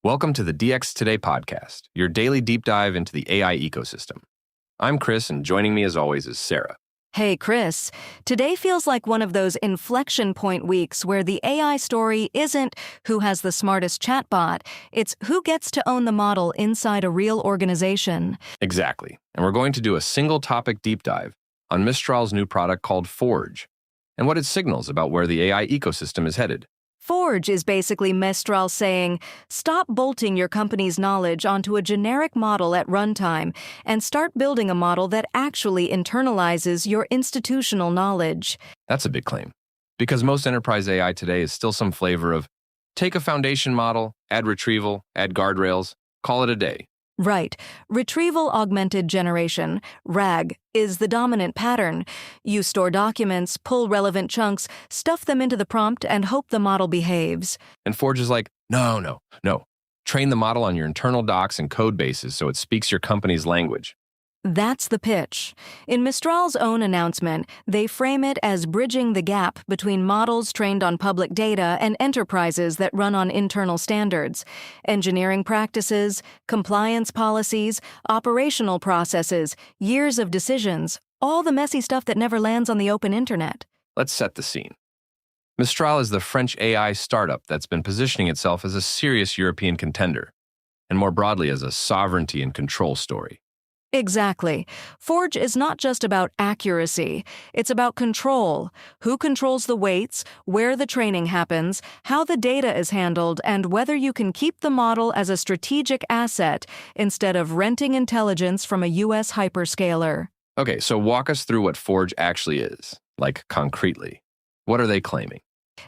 Welcome to the DX Today podcast, your daily deep dive into the AI ecosystem. I'm Chris, and joining me as always is Sarah. Hey, Chris. Today feels like one of those inflection point weeks where the AI story isn't who has the smartest chatbot, it's who gets to own the model inside a real organization. Exactly. And we're going to do a single topic deep dive on Mistral's new product called Forge and what it signals about where the AI ecosystem is headed. Forge is basically Mistral saying, stop bolting your company's knowledge onto a generic model at runtime and start building a model that actually internalizes your institutional knowledge. That's a big claim, because most enterprise AI today is still some flavor of take a foundation model, add retrieval, add guardrails, call it a day. Right. Retrieval Augmented Generation, RAG, is the dominant pattern. You store documents, pull relevant chunks, stuff them into the prompt, and hope the model behaves. And Forge is like, no. Train the model on your internal docs and code bases so it speaks your company's language. That's the pitch. In Mistral's own announcement, they frame it as bridging the gap between models trained on public data and enterprises that run on internal standards, engineering practices, compliance policies, operational processes, years of decisions, all the messy stuff that never lands on the open internet. Let's set the scene. Mistral is the French AI startup that's been positioning itself as a serious European contender, and more broadly as a sovereignty and control story. Exactly. Forge is not just about accuracy. It's about control. Who controls the weights, where the training happens, how the data is handled, and whether you can keep the model as a strategic asset instead of renting intelligence from a U.S. hyperscaler. Okay, so walk us through what Forge actually is, like concretely. What are they claiming?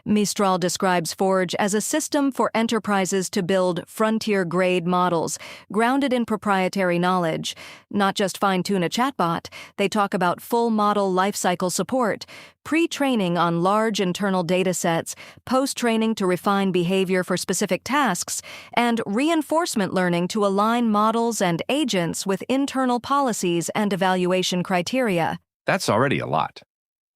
Mistral describes Forge as a system for enterprises to build frontier-grade models, grounded in proprietary knowledge. Not just fine-tune a chatbot, they talk about full model lifecycle support, pre-training on large internal datasets, post-training to refine behavior for specific tasks, and reinforcement learning to align models and agents with internal policies and evaluation criteria. That's already a lot.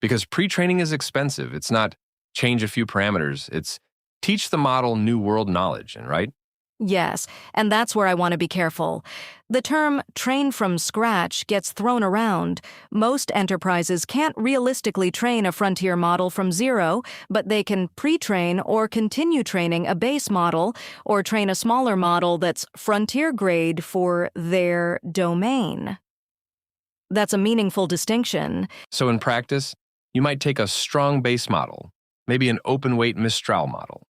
Because pre-training is expensive. It's not change a few parameters. It's teach the model new world knowledge, right? Yes, and that's where I want to be careful. The term train from scratch gets thrown around. Most enterprises can't realistically train a frontier model from zero, but they can pre-train or continue training a base model or train a smaller model that's frontier grade for their domain. That's a meaningful distinction. So in practice, you might take a strong base model, maybe an open-weight Mistral model,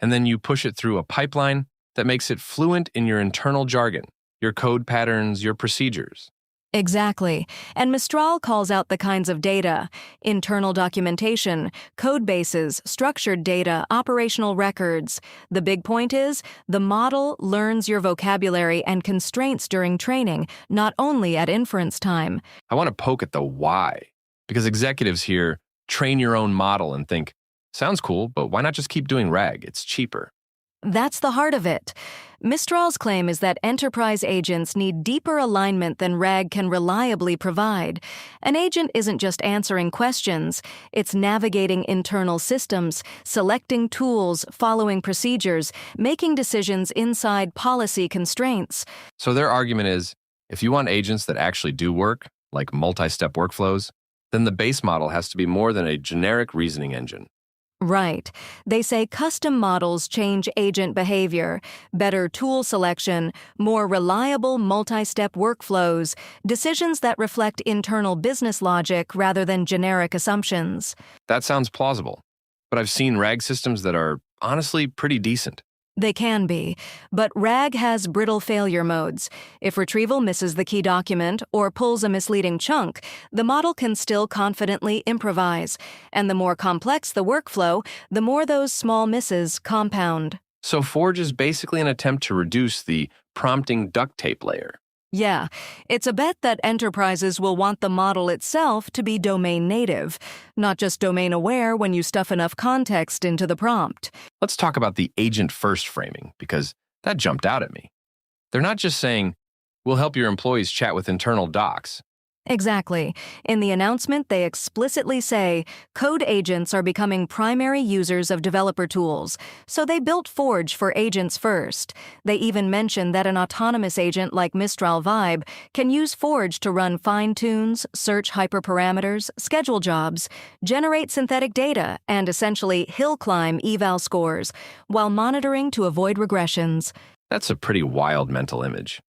and then you push it through a pipeline that makes it fluent in your internal jargon, your code patterns, your procedures. Exactly. And Mistral calls out the kinds of data: internal documentation, code bases, structured data, operational records. The big point is, the model learns your vocabulary and constraints during training, not only at inference time. I want to poke at the why, because executives here train your own model and think, sounds cool, but why not just keep doing RAG? It's cheaper. That's the heart of it. Mistral's claim is that enterprise agents need deeper alignment than RAG can reliably provide. An agent isn't just answering questions, it's navigating internal systems, selecting tools, following procedures, making decisions inside policy constraints. So their argument is, if you want agents that actually do work, like multi-step workflows, then the base model has to be more than a generic reasoning engine. Right. They say custom models change agent behavior, better tool selection, more reliable multi-step workflows, decisions that reflect internal business logic rather than generic assumptions. That sounds plausible, but I've seen RAG systems that are honestly pretty decent. They can be, but RAG has brittle failure modes. If retrieval misses the key document or pulls a misleading chunk, the model can still confidently improvise. And the more complex the workflow, the more those small misses compound. So Forge is basically an attempt to reduce the prompting duct tape layer. Yeah, it's a bet that enterprises will want the model itself to be domain native, not just domain aware when you stuff enough context into the prompt. Let's talk about the agent-first framing, because that jumped out at me. They're not just saying, we'll help your employees chat with internal docs. Exactly. In the announcement, they explicitly say code agents are becoming primary users of developer tools, so they built Forge for agents first. They even mention that an autonomous agent like Mistral Vibe can use Forge to run fine-tunes, search hyperparameters, schedule jobs, generate synthetic data, and essentially hill climb eval scores, while monitoring to avoid regressions. That's a pretty wild mental image.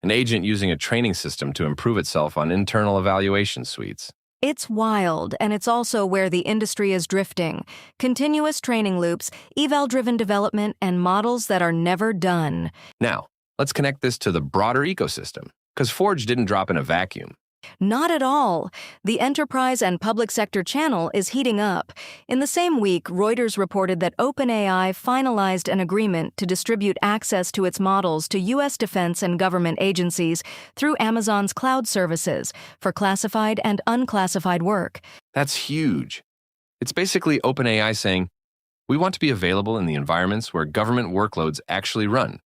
An agent using a training system to improve itself on internal evaluation suites. It's wild, and it's also where the industry is drifting. Continuous training loops, eval-driven development, and models that are never done. Now, let's connect this to the broader ecosystem, because Forge didn't drop in a vacuum. Not at all. The enterprise and public sector channel is heating up. In the same week, Reuters reported that OpenAI finalized an agreement to distribute access to its models to U.S. defense and government agencies through Amazon's cloud services for classified and unclassified work. That's huge. It's basically OpenAI saying, we want to be available in the environments where government workloads actually run.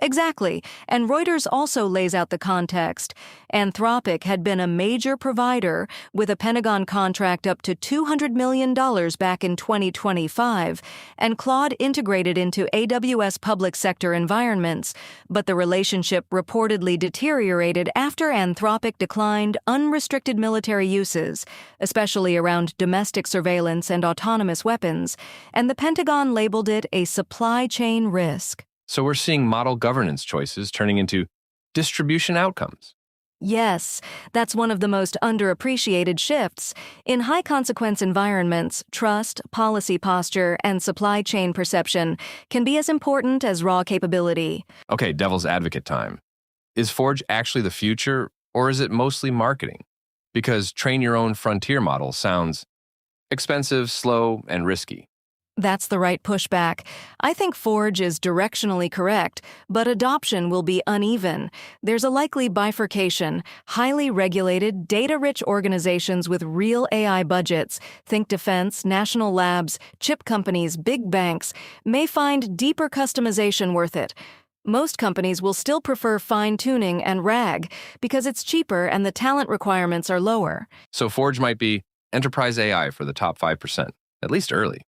Exactly, and Reuters also lays out the context. Anthropic had been a major provider with a Pentagon contract up to $200 million back in 2025, and Claude integrated into AWS public sector environments, but the relationship reportedly deteriorated after Anthropic declined unrestricted military uses, especially around domestic surveillance and autonomous weapons, and the Pentagon labeled it a supply chain risk. So we're seeing model governance choices turning into distribution outcomes. Yes, that's one of the most underappreciated shifts. In high-consequence environments, trust, policy posture, and supply chain perception can be as important as raw capability. Okay, devil's advocate time. Is Forge actually the future, or is it mostly marketing? Because train your own frontier model sounds expensive, slow, and risky. That's the right pushback. I think Forge is directionally correct, but adoption will be uneven. There's a likely bifurcation. Highly regulated, data-rich organizations with real AI budgets, think defense, national labs, chip companies, big banks, may find deeper customization worth it. Most companies will still prefer fine-tuning and RAG because it's cheaper and the talent requirements are lower. So Forge might be enterprise AI for the top 5%, at least early.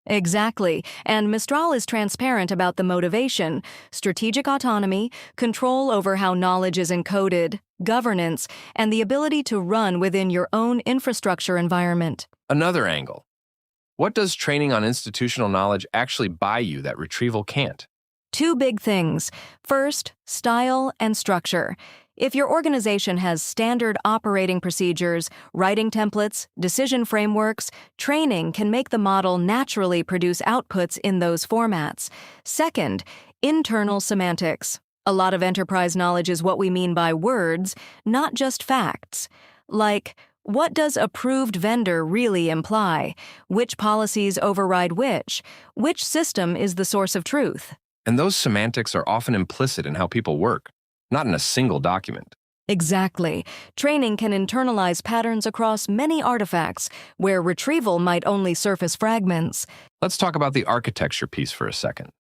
Exactly, and Mistral is transparent about the motivation: strategic autonomy, control over how knowledge is encoded, governance, and the ability to run within your own infrastructure environment. Another angle. What does training on institutional knowledge actually buy you that retrieval can't? Two big things. First, style and structure. If your organization has standard operating procedures, writing templates, decision frameworks, training can make the model naturally produce outputs in those formats. Second, internal semantics. A lot of enterprise knowledge is what we mean by words, not just facts. Like, what does approved vendor really imply? Which policies override which? Which system is the source of truth? And those semantics are often implicit in how people work, not in a single document. Exactly. Training can internalize patterns across many artifacts, where retrieval might only surface fragments. Let's talk about the architecture piece for a second.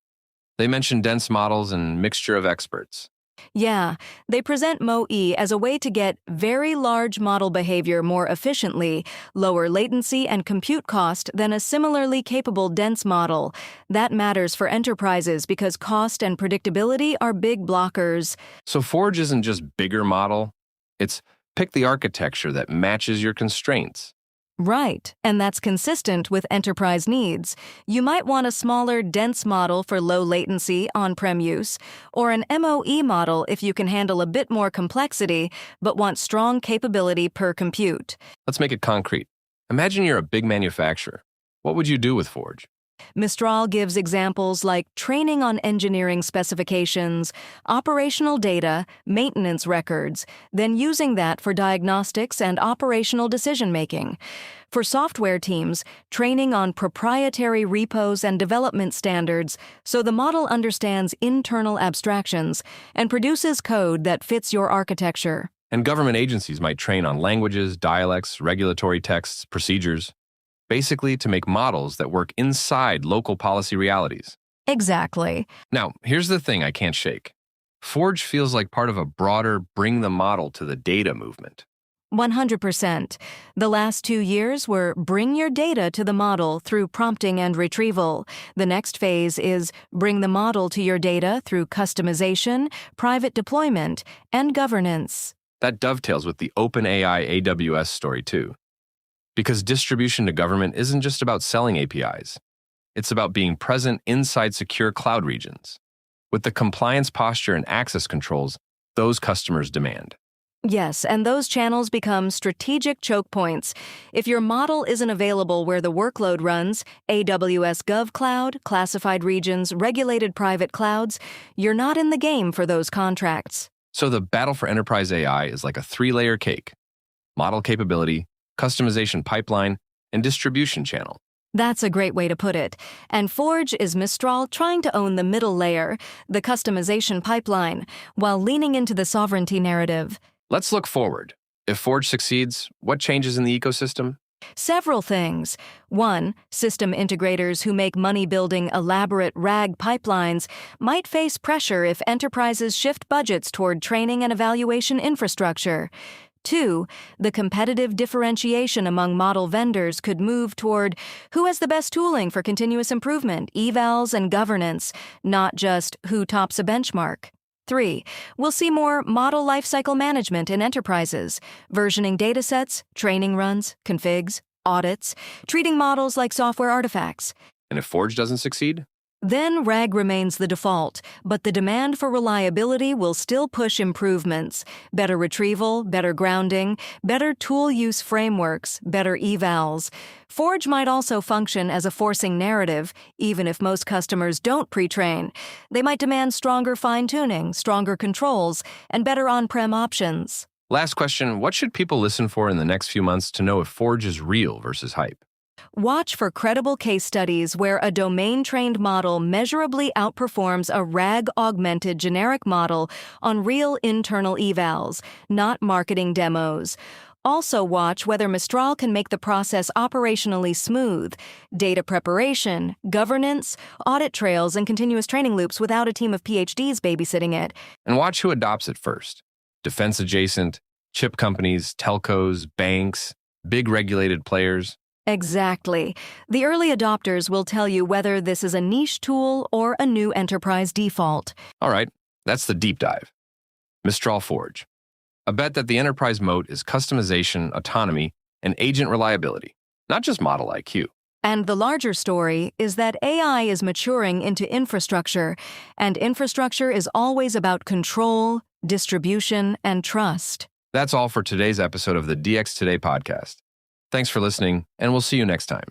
They mention dense models and mixture of experts. Yeah, they present MoE as a way to get very large model behavior more efficiently, lower latency and compute cost than a similarly capable dense model. That matters for enterprises because cost and predictability are big blockers. So Forge isn't just bigger model, it's pick the architecture that matches your constraints. Right, and that's consistent with enterprise needs. You might want a smaller, dense model for low latency on-prem use, or an MoE model if you can handle a bit more complexity but want strong capability per compute. Let's make it concrete. Imagine you're a big manufacturer. What would you do with Forge? Mistral gives examples like training on engineering specifications, operational data, maintenance records, then using that for diagnostics and operational decision-making. For software teams, training on proprietary repos and development standards so the model understands internal abstractions and produces code that fits your architecture. And government agencies might train on languages, dialects, regulatory texts, procedures. Basically, to make models that work inside local policy realities. Exactly. Now, here's the thing I can't shake. Forge feels like part of a broader bring the model to the data movement. 100%. The last 2 years were bring your data to the model through prompting and retrieval. The next phase is bring the model to your data through customization, private deployment, and governance. That dovetails with the OpenAI AWS story too. Because distribution to government isn't just about selling APIs. It's about being present inside secure cloud regions, with the compliance posture and access controls those customers demand. Yes, and those channels become strategic choke points. If your model isn't available where the workload runs, AWS GovCloud, classified regions, regulated private clouds, you're not in the game for those contracts. So the battle for enterprise AI is like a 3-layer cake: model capability, customization pipeline, and distribution channel. That's a great way to put it. And Forge is Mistral trying to own the middle layer, the customization pipeline, while leaning into the sovereignty narrative. Let's look forward. If Forge succeeds, what changes in the ecosystem? Several things. 1, system integrators who make money building elaborate RAG pipelines might face pressure if enterprises shift budgets toward training and evaluation infrastructure. 2, the competitive differentiation among model vendors could move toward who has the best tooling for continuous improvement, evals, and governance, not just who tops a benchmark. 3, we'll see more model lifecycle management in enterprises, versioning datasets, training runs, configs, audits, treating models like software artifacts. And if Forge doesn't succeed? Then RAG remains the default, but the demand for reliability will still push improvements. Better retrieval, better grounding, better tool use frameworks, better evals. Forge might also function as a forcing narrative, even if most customers don't pre-train. They might demand stronger fine-tuning, stronger controls, and better on-prem options. Last question, what should people listen for in the next few months to know if Forge is real versus hype? Watch for credible case studies where a domain-trained model measurably outperforms a RAG-augmented generic model on real internal evals, not marketing demos. Also watch whether Mistral can make the process operationally smooth, data preparation, governance, audit trails, and continuous training loops without a team of PhDs babysitting it. And watch who adopts it first. Defense adjacent, chip companies, telcos, banks, big regulated players. Exactly. The early adopters will tell you whether this is a niche tool or a new enterprise default. All right, that's the deep dive. Mistral Forge. A bet that the enterprise moat is customization, autonomy, and agent reliability, not just model IQ. And the larger story is that AI is maturing into infrastructure, and infrastructure is always about control, distribution, and trust. That's all for today's episode of the DX Today podcast. Thanks for listening, and we'll see you next time.